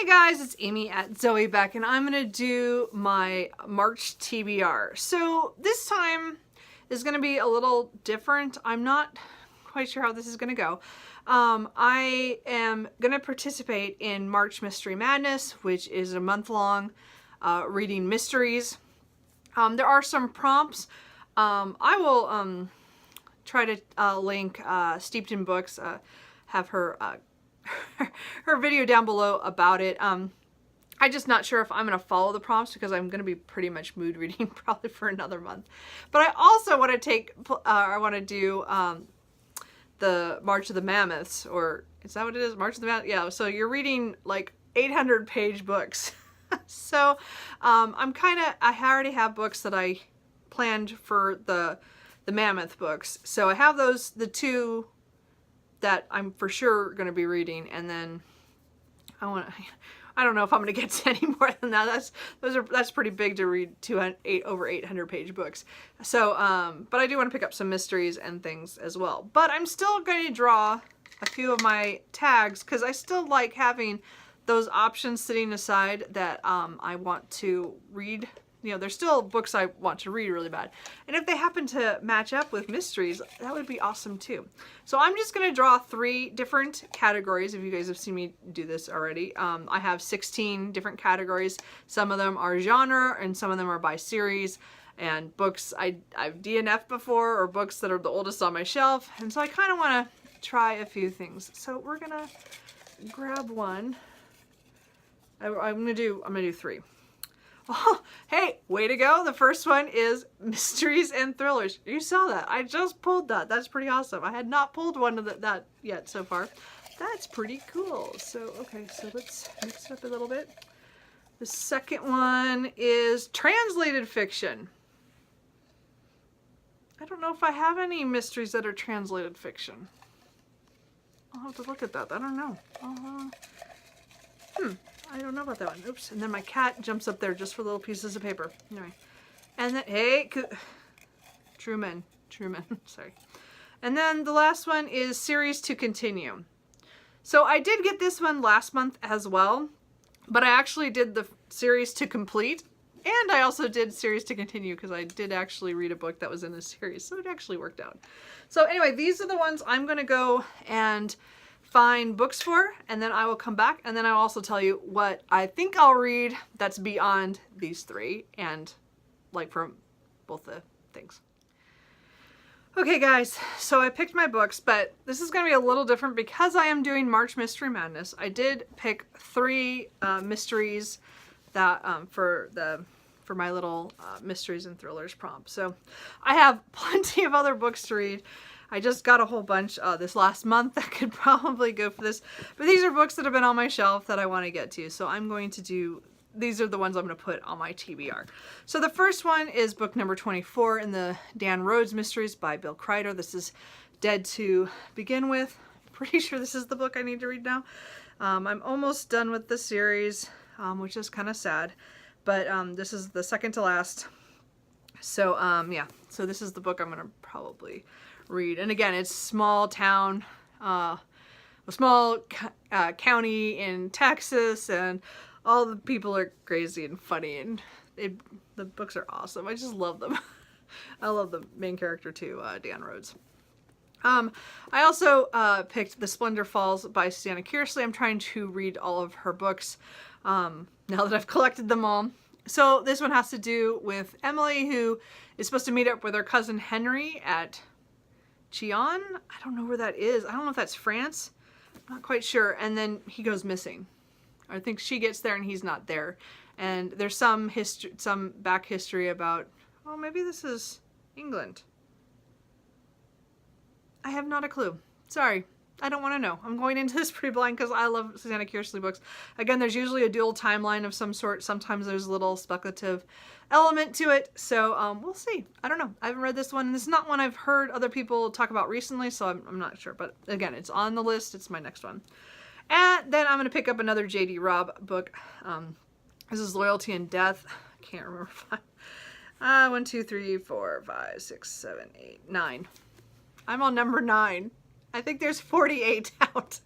Hi guys, it's Amy at Zoe Beck, and I'm gonna do my March TBR. So this time is gonna be a little different. I'm not quite sure how this is gonna go. I am gonna participate in March Mystery Madness, which is a month-long reading mysteries. There are some prompts. I will try to link Steeped in Books, have her her video down below about it. I'm just not sure if I'm going to follow the prompts because I'm going to be pretty much mood reading probably for another month. But I also want to I want to do the March of the Mammoths, or is that what it is? March of the Mammoths? Yeah, so you're reading like 800-page books. So I already have books that I planned for the Mammoth books. So I have those, the two that I'm for sure going to be reading, and then I don't know if I'm going to get to any more than that. That's pretty big to read over 800-page books. So, but I do want to pick up some mysteries and things as well. But I'm still going to draw a few of my tags because I still like having those options sitting aside that I want to read. You know, there's still books I want to read really bad. And if they happen to match up with mysteries, that would be awesome too. So I'm just going to draw 3 different categories. If you guys have seen me do this already. I have 16 different categories. Some of them are genre and some of them are by series. And books I've DNF'd before, or books that are the oldest on my shelf. And so I kind of want to try a few things. So we're going to grab one. I'm going to do 3. Oh, hey, way to go. The first one is mysteries and thrillers. You saw that. I just pulled that. That's pretty awesome. I had not pulled one of that yet so far. That's pretty cool. So, okay, so let's mix it up a little bit. The second one is translated fiction. I don't know if I have any mysteries that are translated fiction. I'll have to look at that. I don't know. I don't know about that one. Oops. And then my cat jumps up there just for little pieces of paper. Anyway. And then, hey, Truman. Sorry. And then the last one is series to continue. So I did get this one last month as well, but I actually did the series to complete, and I also did series to continue because I did actually read a book that was in this series, so it actually worked out. So anyway, these are the ones I'm going to go and find books for, and then I will come back, and then I'll also tell you what I think I'll read that's beyond these 3, and like from both the things. Okay guys, so I picked my books, but this is going to be a little different because I am doing March Mystery Madness. I did pick 3 mysteries that for my little mysteries and thrillers prompt. So I have plenty of other books to read. I just got a whole bunch this last month that could probably go for this. But these are books that have been on my shelf that I want to get to. So I'm going to do, these are the ones I'm going to put on my TBR. So the first one is book number 24 in the Dan Rhodes Mysteries by Bill Kreider. This is Dead to Begin With. Pretty sure this is the book I need to read now. I'm almost done with the series, which is kind of sad. But this is the second to last. So yeah, so this is the book I'm going to probably read. And again, it's small town, a small county in Texas, and all the people are crazy and funny, and the books are awesome. I just love them. I love the main character too, Dan Rhodes. I also picked The Splendor Falls by Susanna Kearsley. I'm trying to read all of her books now that I've collected them all. So this one has to do with Emily, who is supposed to meet up with her cousin Henry at Chillon. I don't know where that is. I don't know if that's France. I'm not quite sure. And then he goes missing. I think she gets there and he's not there. And there's some history, some back history about, oh, maybe this is England. I have not a clue. Sorry. I don't want to know. I'm going into this pretty blind because I love Susanna Kearsley books. Again, there's usually a dual timeline of some sort. Sometimes there's a little speculative element to it. So we'll see. I don't know. I haven't read this one. This is not one I've heard other people talk about recently, so I'm not sure. But again, it's on the list. It's my next one. And then I'm going to pick up another J.D. Robb book. This is Loyalty and Death. I can't remember. 1, 2, 3, 4, 5, 6, 7, 8, 9. I'm on number 9. I think there's 48 out.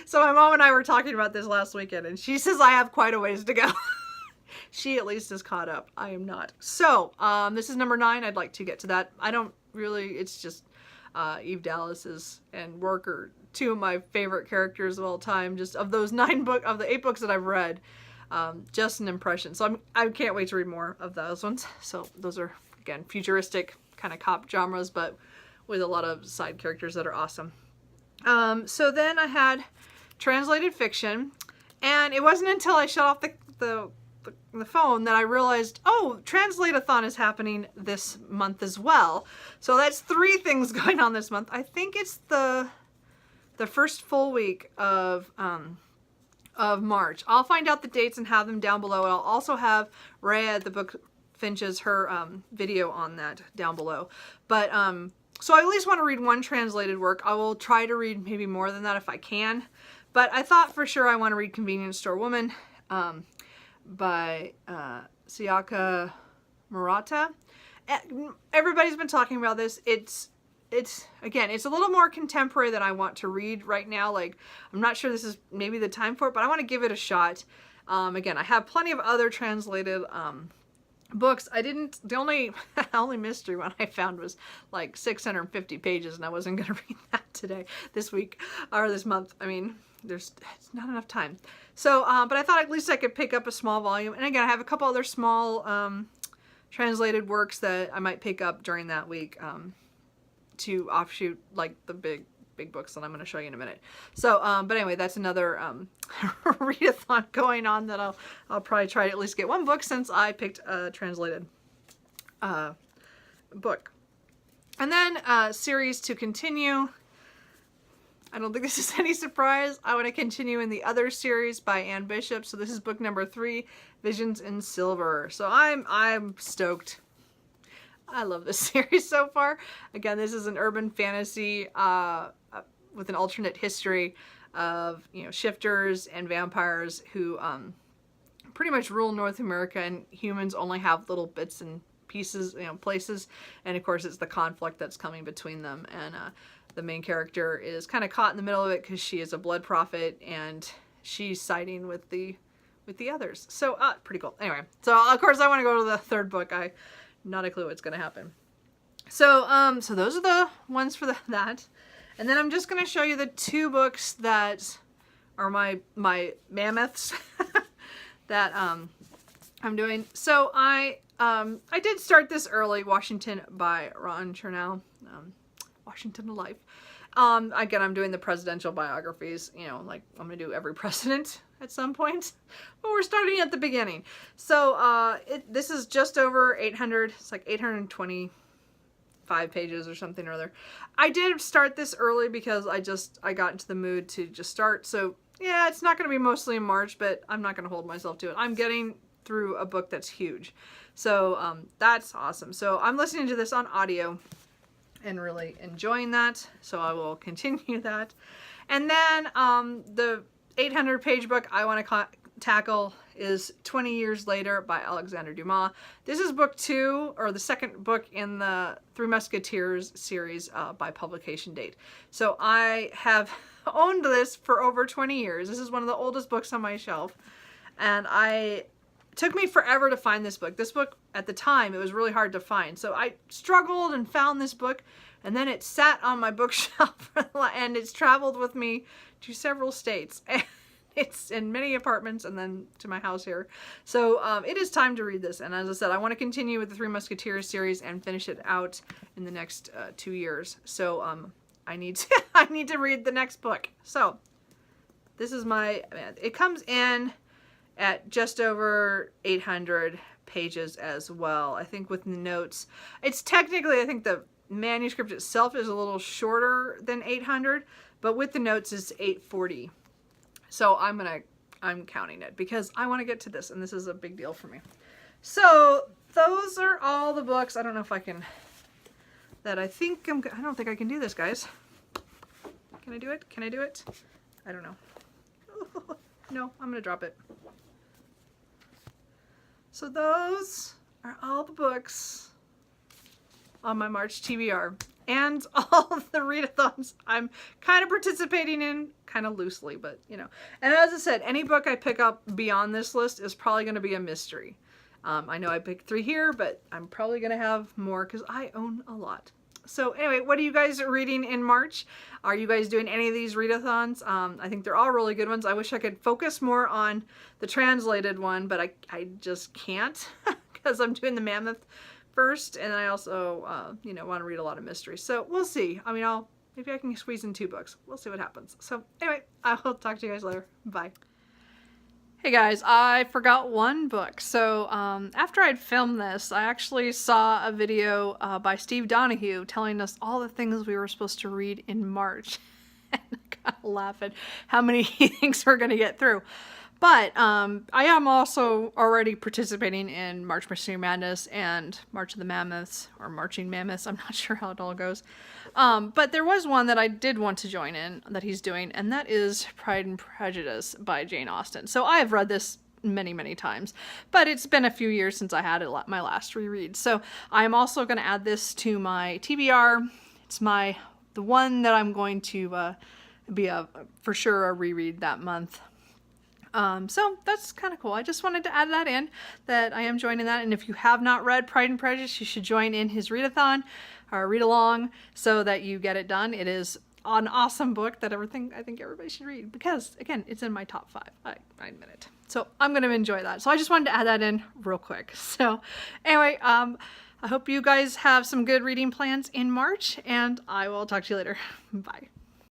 So my mom and I were talking about this last weekend, and she says I have quite a ways to go. She at least is caught up. I am not. So this is number 9. I'd like to get to that. I don't really, it's just Eve Dallas's and Rourke are two of my favorite characters of all time. Just of those 8 books that I've read, just an impression. So I can't wait to read more of those ones. So those are, again, futuristic kind of cop genres, but with a lot of side characters that are awesome. So then I had translated fiction, and it wasn't until I shut off the phone that I realized, oh, Translate-a-thon is happening this month as well. So that's 3 things going on this month. I think it's the first full week of March. I'll find out the dates and have them down below. I'll also have Rhea at the Book Finches, her video on that down below. But so I at least want to read 1 translated work. I will try to read maybe more than that if I can. But I thought for sure I want to read Convenience Store Woman by Sayaka Murata. Everybody's been talking about this. It's again, it's a little more contemporary than I want to read right now. Like, I'm not sure this is maybe the time for it, but I want to give it a shot. Again, I have plenty of other translated books. The only mystery one I found was like 650 pages, and I wasn't going to read that this week, or this month. I mean, it's not enough time. So, but I thought at least I could pick up a small volume. And again, I have a couple other small translated works that I might pick up during that week to offshoot like the big books that I'm going to show you in a minute. So, but anyway, that's another readathon going on that I'll probably try to at least get 1 book since I picked a translated book. And then series to continue. I don't think this is any surprise. I want to continue in the other series by Anne Bishop. So this is book number 3, Visions in Silver. So I'm stoked. I love this series so far. Again, this is an urban fantasy with an alternate history of, you know, shifters and vampires who pretty much rule North America, and humans only have little bits and pieces, you know, places. And of course, it's the conflict that's coming between them. And the main character is kind of caught in the middle of it because she is a blood prophet and she's siding with the others. So pretty cool. Anyway, so of course I want to go to the 3rd book. Not a clue what's going to happen. So so those are the ones for that. And then I'm just going to show you the 2 books that are my mammoths that I'm doing. So I did start this early, Washington by Ron Chernow, Washington Alive. Again, I'm doing the presidential biographies, you know, like I'm going to do every president at some point, but we're starting at the beginning. So this is just over 800, it's like 825 pages or something or other. I did start this early because I got into the mood to just start. So yeah, it's not going to be mostly in March, but I'm not going to hold myself to it. I'm getting through a book that's huge. So that's awesome. So I'm listening to this on audio and really enjoying that. So I will continue that. And then the 800-page book I want to tackle is 20 Years Later by Alexander Dumas. This is book 2, or the 2nd book in the Three Musketeers series by publication date. So I have owned this for over 20 years. This is one of the oldest books on my shelf. And it took me forever to find this book. This book, at the time, it was really hard to find. So I struggled and found this book, and then it sat on my bookshelf, and it's traveled with me to several states. And it's in many apartments and then to my house here. So it is time to read this. And as I said, I want to continue with the Three Musketeers series and finish it out in the next 2 years. So I need to read the next book. So this is it comes in at just over 800 pages as well. I think with the notes, it's technically, I think the manuscript itself is a little shorter than 800, but with the notes it's 840. So I'm counting it because I want to get to this, and this is a big deal for me. So those are all the books. I don't know if I can, I don't think I can do this, guys. Can I do it? Can I do it? I don't know. No, I'm going to drop it. So those are all the books on my March TBR. and all of the readathons I'm kind of participating in, kind of loosely, but you know. And as I said, any book I pick up beyond this list is probably going to be a mystery. I know I picked 3 here, but I'm probably going to have more because I own a lot. So anyway, what are you guys reading in March? Are you guys doing any of these readathons? I think they're all really good ones. I wish I could focus more on the translated one, but I just can't because I'm doing the Mammoth first, and I also, you know, want to read a lot of mysteries. So we'll see. I mean, maybe I can squeeze in 2 books. We'll see what happens. So anyway, I will talk to you guys later. Bye. Hey guys, I forgot one book. So after I'd filmed this, I actually saw a video by Steve Donahue telling us all the things we were supposed to read in March. And I kind of laugh at how many he thinks we're going to get through. But I am also already participating in March Mystery Madness and March of the Mammoths, or Marching Mammoths. I'm not sure how it all goes. But there was one that I did want to join in that he's doing, and that is Pride and Prejudice by Jane Austen. So I have read this many, many times, but it's been a few years since I had my last reread. So I'm also going to add this to my TBR. It's the one that I'm going to be for sure a reread that month. So that's kind of cool. I just wanted to add that in, that I am joining that. And if you have not read Pride and Prejudice, you should join in his readathon or read along so that you get it done. It is an awesome book that I think everybody should read because, again, it's in my top 5. I admit it. So I'm going to enjoy that. So I just wanted to add that in real quick. So anyway, I hope you guys have some good reading plans in March, and I will talk to you later. Bye.